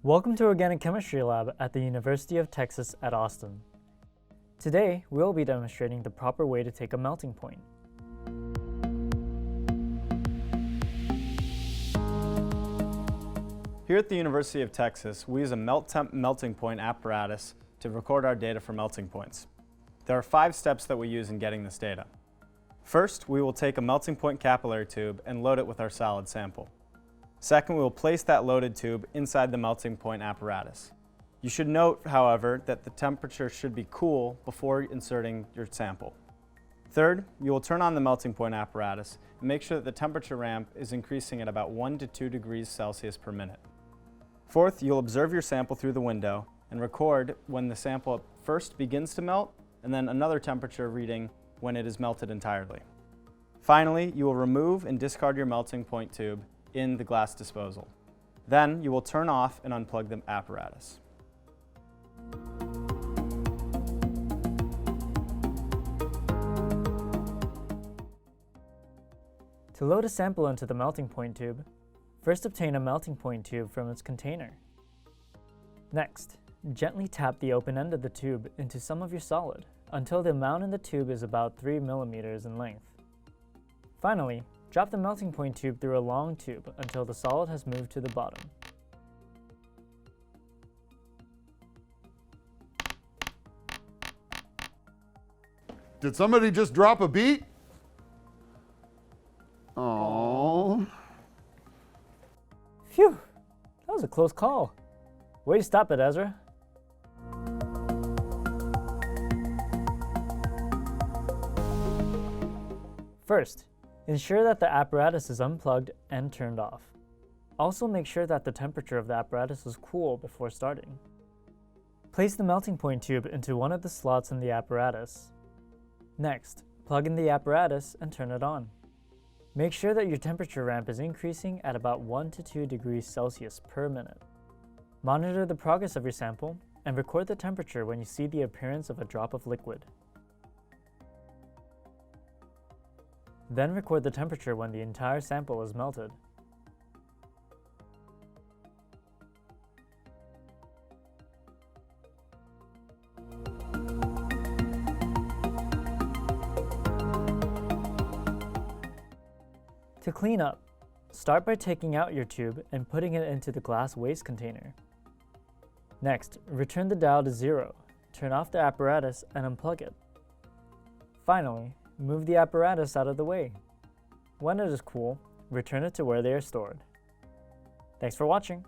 Welcome to Organic Chemistry Lab at the University of Texas at Austin. Today, we'll be demonstrating the proper way to take a melting point. Here at the University of Texas, we use a melt temp melting point apparatus to record our data for melting points. There are 5 steps that we use in getting this data. First, we will take a melting point capillary tube and load it with our solid sample. Second, we will place that loaded tube inside the melting point apparatus. You should note, however, that the temperature should be cool before inserting your sample. Third, you will turn on the melting point apparatus and make sure that the temperature ramp is increasing at about 1 to 2 degrees Celsius per minute. Fourth, you'll observe your sample through the window and record when the sample first begins to melt and then another temperature reading when it is melted entirely. Finally, you will remove and discard your melting point tube in the glass disposal. Then you will turn off and unplug the apparatus. To load a sample into the melting point tube, first obtain a melting point tube from its container. Next, gently tap the open end of the tube into some of your solid until the amount in the tube is about 3 millimeters in length. Finally, drop the melting point tube through a long tube until the solid has moved to the bottom. Did somebody just drop a beat? Oh. Phew, that was a close call. Way to stop it, Ezra. First, ensure that the apparatus is unplugged and turned off. Also make sure that the temperature of the apparatus is cool before starting. Place the melting point tube into one of the slots in the apparatus. Next, plug in the apparatus and turn it on. Make sure that your temperature ramp is increasing at about 1 to 2 degrees Celsius per minute. Monitor the progress of your sample and record the temperature when you see the appearance of a drop of liquid. Then record the temperature when the entire sample is melted. To clean up, start by taking out your tube and putting it into the glass waste container. Next, return the dial to 0, turn off the apparatus and unplug it. Finally, move the apparatus out of the way. When it is cool, return it to where they are stored. Thanks for watching.